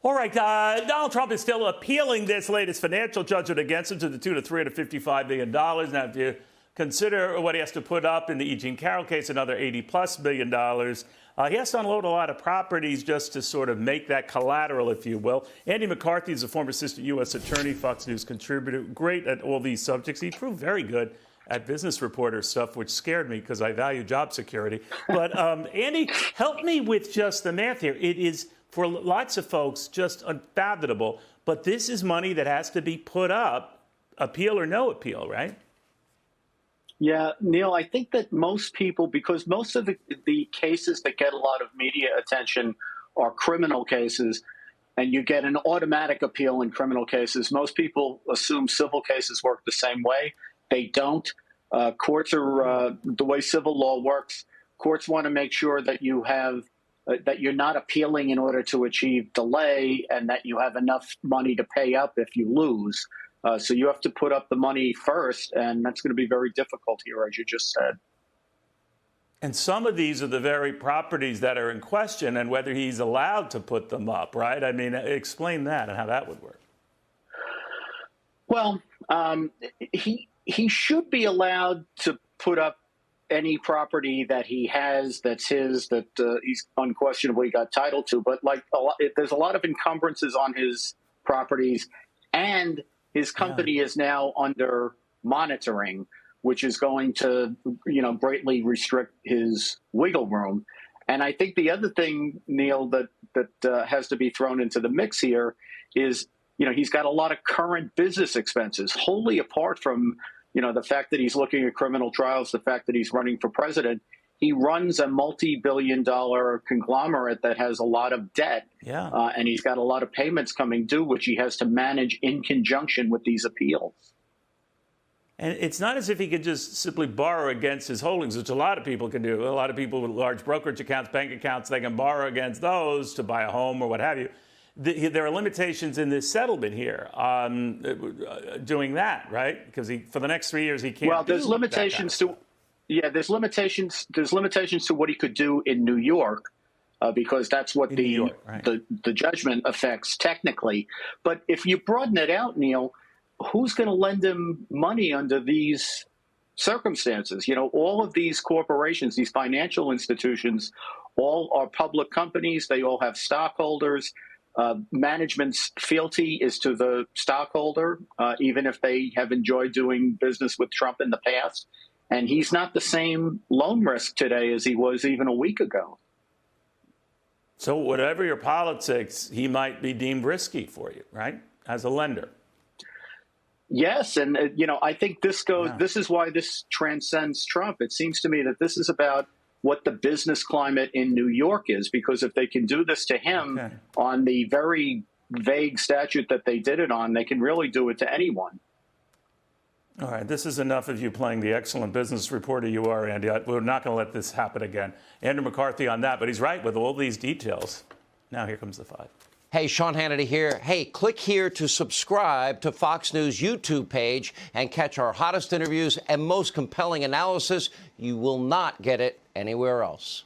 All right, Donald Trump is still appealing this latest financial judgment against him to the tune of $355 million. Now, if you consider what he has to put up in the E. Jean Carroll case, another $80+ million, he has to unload a lot of properties just to sort of make that collateral, if you will. Andy McCarthy is a former assistant U.S. attorney, Fox News contributor, great at all these subjects. He proved very good at business reporter stuff, which scared me because I value job security. But, Andy, help me with just the math here. It is, for lots of folks, just unfathomable. But this is money that has to be put up, appeal or no appeal, right? Yeah, Neil, I think that most people, because most of the cases that get a lot of media attention are criminal cases, and you get an automatic appeal in criminal cases. Most people assume civil cases work the same way. They don't. Courts are, the way civil law works, courts want to make sure that you have that you're not appealing in order to achieve delay and that you have enough money to pay up if you lose. So you have to put up the money first, and that's going to be very difficult here, as you just said. And some of these are the very properties that are in question and whether he's allowed to put them up, right? I mean, explain that and how that would work. Well, he should be allowed to put up any property that he has that's his, that he's unquestionably got title to. But like there's a lot of encumbrances on his properties, and his company is now under monitoring, which is going to, greatly restrict his wiggle room. And I think the other thing, Neil, that has to be thrown into the mix here is, he's got a lot of current business expenses, wholly apart from the fact that he's looking at criminal trials, the fact that he's running for president. He runs a multi-billion-dollar conglomerate that has a lot of debt, and he's got a lot of payments coming due, which he has to manage in conjunction with these appeals. And it's not as if he could just simply borrow against his holdings, which a lot of people can do. A lot of people with large brokerage accounts, bank accounts, they can borrow against those to buy a home or what have you. There are limitations in this settlement here on doing that, right? Because for the next 3 years he can't. Well, there's limitations to. Yeah, there's limitations. There's limitations to what he could do in New York, because that's what the judgment affects technically. But if you broaden it out, Neil, who's going to lend him money under these circumstances? All of these corporations, these financial institutions, all are public companies. They all have stockholders. Management's fealty is to the stockholder, even if they have enjoyed doing business with Trump in the past. And he's not the same loan risk today as he was even a week ago. So whatever your politics, he might be deemed risky for you, right, as a lender? Yes. And, I think this is why this transcends Trump. It seems to me that this is about what the business climate in New York is, because if they can do this to him on the very vague statute that they did it on, they can really do it to anyone. All right, this is enough of you playing the excellent business reporter you are, Andy. We're not going to let this happen again. Andrew McCarthy on that, but he's right with all these details. Now here comes the 5. Hey, Sean Hannity here. Hey, click here to subscribe to Fox News YouTube page and catch our hottest interviews and most compelling analysis. You will not get it anywhere else.